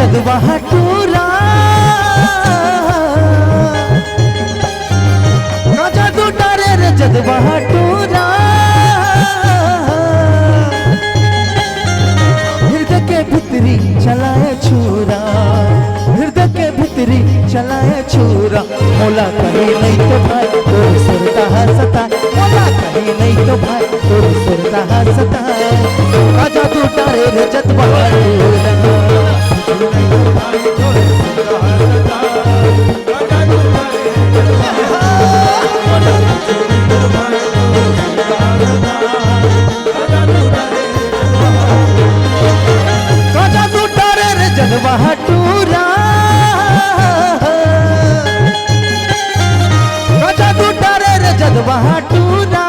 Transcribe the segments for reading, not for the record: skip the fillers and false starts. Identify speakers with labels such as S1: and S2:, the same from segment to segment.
S1: जज्बा टूरा जादू डारे रे जज्बा टूरा हृदय के भीतरी चलाए छुरा हृदय के भीतरी चलाए छुरा मोला कहीं नहीं तो भाई तोर सुरता हंसता मोला कहीं नहीं तो भाई तोर सुरता हंसता जादू डारे रे जज्बा जज्बा टूरा जादू डारे रे जज्बा टूरा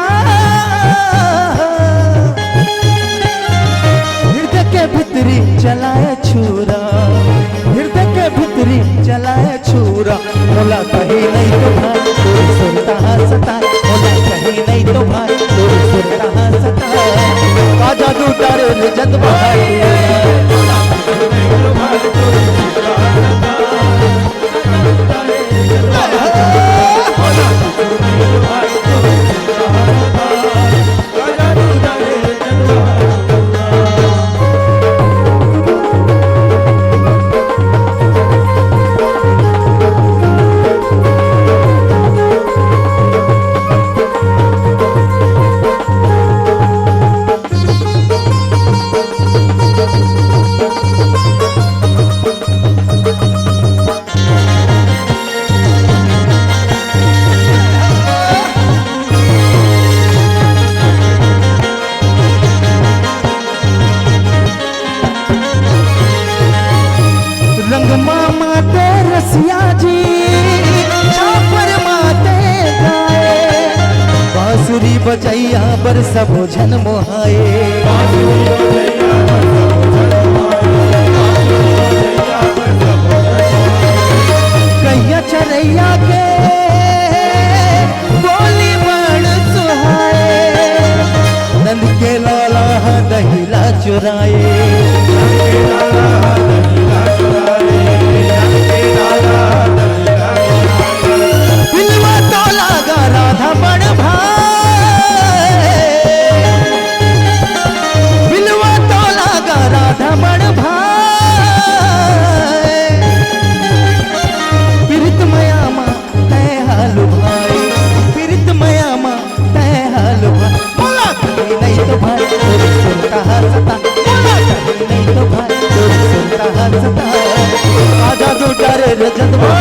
S1: हृदय के भीतरी चलाए छुरा हृदय के भीतरी चलाए छुरा मोला कहीं नहीं तो भाई तोर सुरता हंसता मोला कहीं नहीं तो भाई तोर सुरता हंसता जादू डारे रे जज्बा बजैया बर सब जन मोहाए कैया चरैया के बोली बड़ सुहाए नंद के लाला दहिला चुराए बिलवा तो लागा राधा बड़ राधा बड़ भाई पीरित मयामा तय हालु भाई पीरित मयामा तय हालु भाई मोला कहीं नहीं तो भाई तोर सुरता हंसता मोला कहीं नहीं तो भाई तोर सुरता हंसता जादू डारे रे जज्बा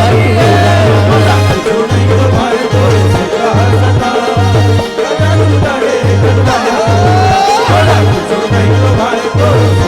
S1: मोला कहीं नहीं तो भाई तोर सुरता हंसता जादू डारे रे जज्बा मोला कहीं नहीं तो भाई तोर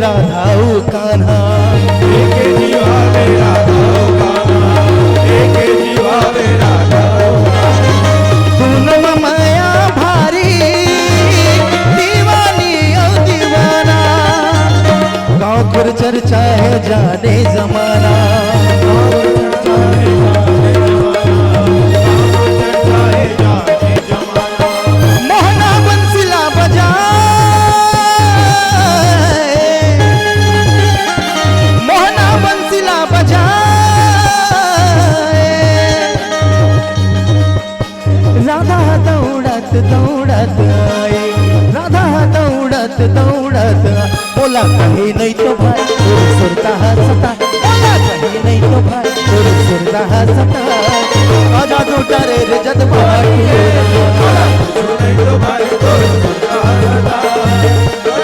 S1: राधा कान्हा पूनम माया भारी दीवानी और दीवाना गाँव पर चर्चा है जाने जमाना मोहना बंसिला बजा दौड़त आए राधा दौड़त बोला कहीं नहीं तो भाई तोर सुरता हंसता बोला कहीं नहीं तो भाई तोर सुरता हंसता जादू डारे रे जज्बा बोला कहीं नहीं तो भाई तोर सुरता हंसता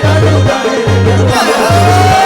S1: जादू डारे रे जज्बा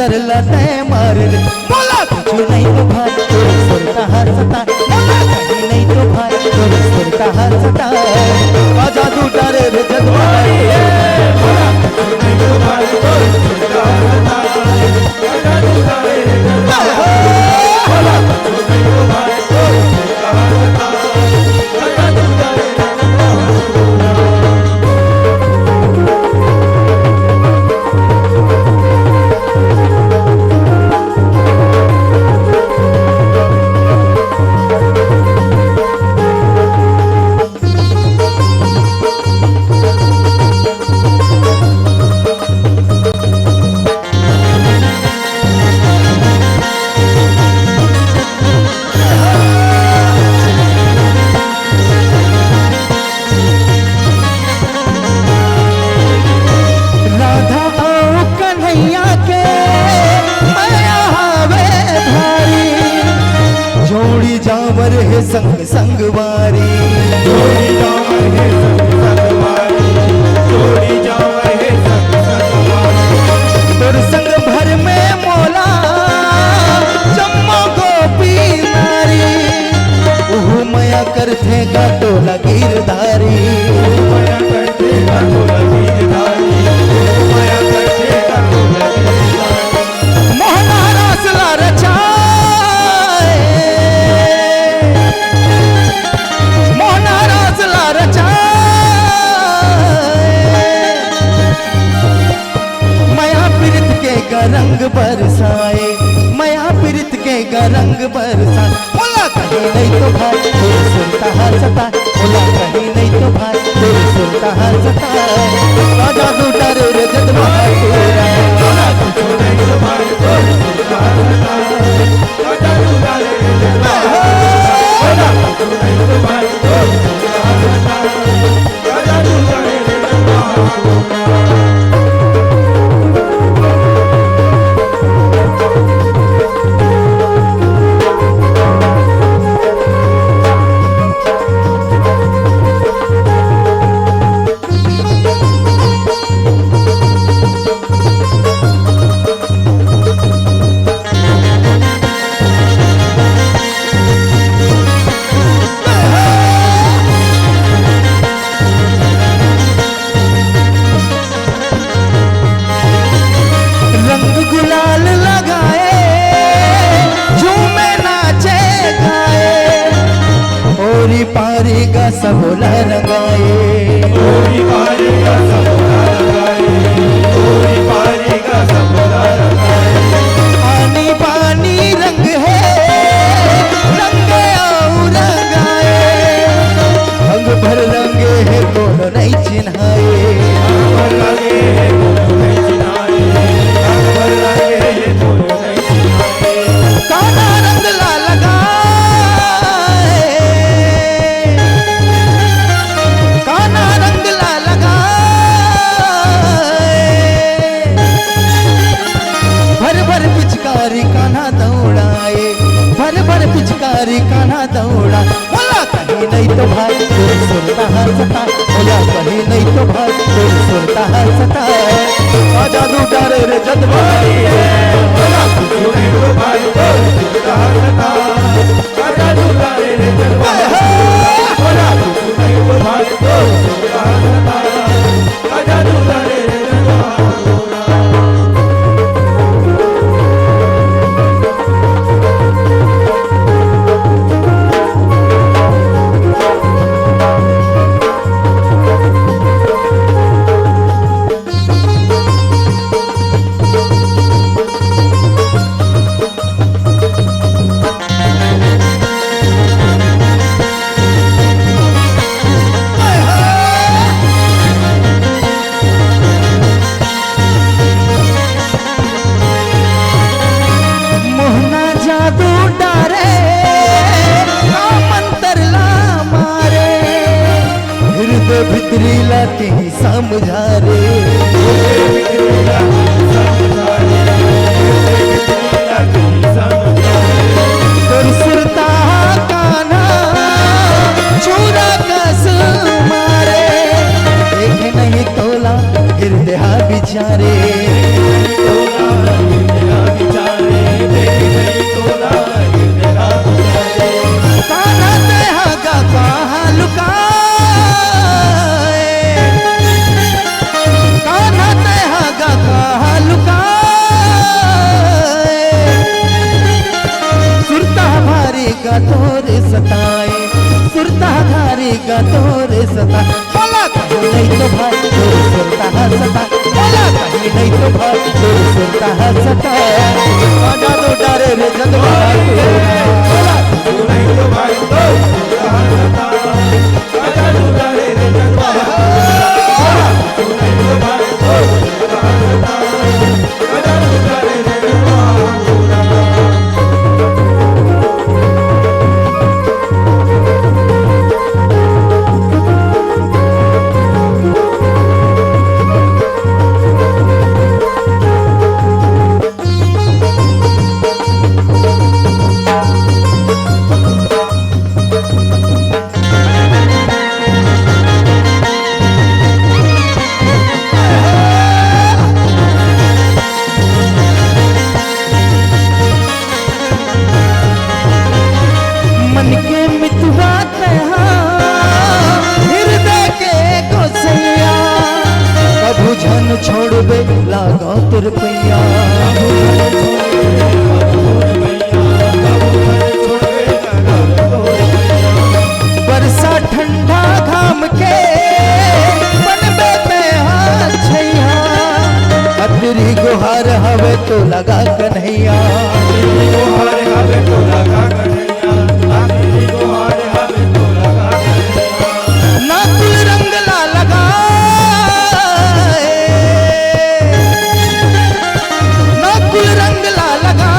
S1: तरला तय मार दे बोला कुछ नहीं तो भाई तोरे सुरता हंसता बोला कहीं नहीं तो भाई तोरे सुरता हंसता का जादू डारे रे जदवाई बोला कुछ नहीं तो भाई तोरे सुरता हंसता का जादू डारे रे जदवाई बोला कुछ नहीं तो भाई तोरे सुरता हंसता का जादू डारे रे जावर है संग संग वारी जोड़ी जावर है संग संग वारी जोड़ी जावर है संग संग वारी तोर संग भर में मोला चम्मा गोपी नारी ओह मया करथे गा टोला गिरधारी मया करथे गा टोला गिरधारी मया करथे गा टोला गिरधारी मोहना रासला रचा रंग बरसाए मया प्रीत के रंग बरसाए बोला कहीं नहीं तो भाई तेरे सुनता हंसता बोला कहीं नहीं तो भाई तेरे सुनता हंसता का जादू डरे रे जदवाई तेरा बोला कुछ नहीं तो भाई तेरे सुनता हंसता का जादू डरे रे जदवाई बोला कुछ नहीं तो भाई तेरे सुनता हंसता का जादू डरे रे जदवाई सबोला रंगाए ओरी पारी का सबोला रंगाए ओरी पारी का सबोला रंगाए पानी पानी रंग है रंगे और रंगाए रंग भर रंगे है कौन नहीं चिन्हाए रंग भर रंगे है कौन नहीं चिन्हाए रंग भर रंगे है कौन नहीं चिन्हाए काला रंग ला लगा पिचकारी कान्हा दौड़ाए भर भर पिचकारी कान्हा दौड़ा बोला कहीं नहीं तो भाई तेरे सुनता हंसता बोला कहीं नहीं तो भाई तेरे सुनता हंसता का जादू डारे रे जदवाई बोला कुछ नहीं तो भाई तेरे सुनता हंसता का जादू डारे रे जदवाई बोला कुछ नहीं तो भाई तेरे सुनता हंसता का जादू डारे रे जदवाई भितरी लाती ही समझा रे सुरता कान्हा चूरा कस मारे देखे नहीं तोला गिरदे हा बिचारे सुनता हंसता आजा तो डरे रे जदवा
S2: तू नहीं तो भाई तो हंसता आजा तू डरे रे जदवा तू नहीं तो भाई तो हंसता आजा तू डरे रे जदवा
S1: मन के मितवा तहा हृदय के गोसैया कभू झन छोड़बे लागो तुर पैया बरसा ठंडा घाम के बनबे पे हाथ छैया अतरी गुहार हवे तो लगा कन्हैया
S2: गुहार हवे तो लगा कन्हैया आखिरी गुहार हवे तो लगा कन्हैया
S1: ना कुल रंग ला लगा ना कुल रंग ला लगा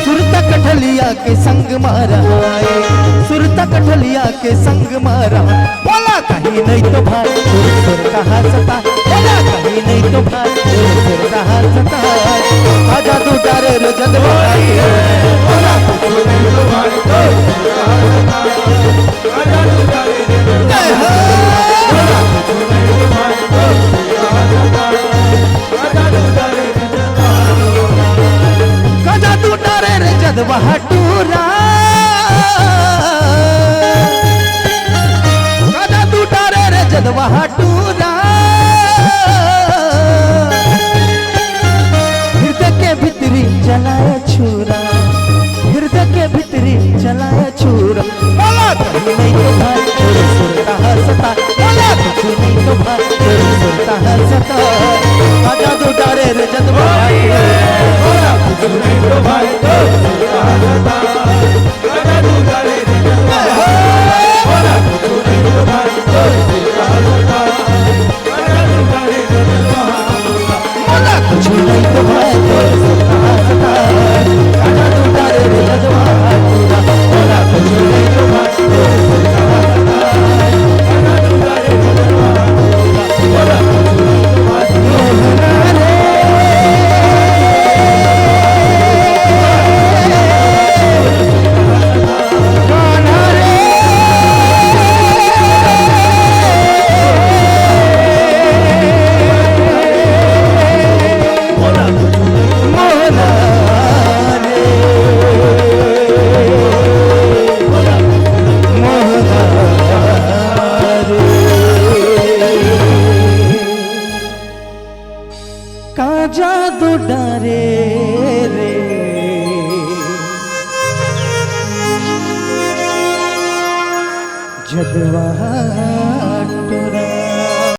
S1: सुरता कठलिया के संग मारा सुरता कठलिया के संग मारा बोला कहीं नहीं तो भाई सुर कहा सता बोला कहीं नहीं तो भाई सुर कहा सता आजा तू डरे रे जदवा
S2: बोला तू नहीं तो भाई तो हंसता आजा तू डरे रे जदवा बोला तू नहीं तो भाई तो हंसता आजा तू डरे रे जदवा
S1: कजा तू डरे रे जदवा टूरा कजा तू डरे रे जदवा टूरा हृदय के भीतरी जलाया छुरा हृदय के भीतरी जलाया छुरा बोला कहीं नहीं तो भाई तेरे सुरता हंसता बोला कुछ नहीं तो भाई तेरे सुरता हंसता आजा तू डरे रे जदवा
S2: बोला तू नहीं तो भाई तो हंसता आजा तू डरे रे जदवा बोला तू नहीं तो भाई तो हंसता आजा तू डरे रे जदवा
S1: बोला कुछ नहीं तो भाई तेरे सुरता हंसता आजा तू डरे रे जदवा बोला कुछ नहीं तो भाई तेरे सुरता हंसता
S2: आजा तू डरे रे जदवा बोला तू नहीं तो भाई
S1: मोहना रे कान्हा रे
S2: बोला तू
S1: मोहना रे
S2: बोला
S1: मोहना रे का जादू डरे रे जदवा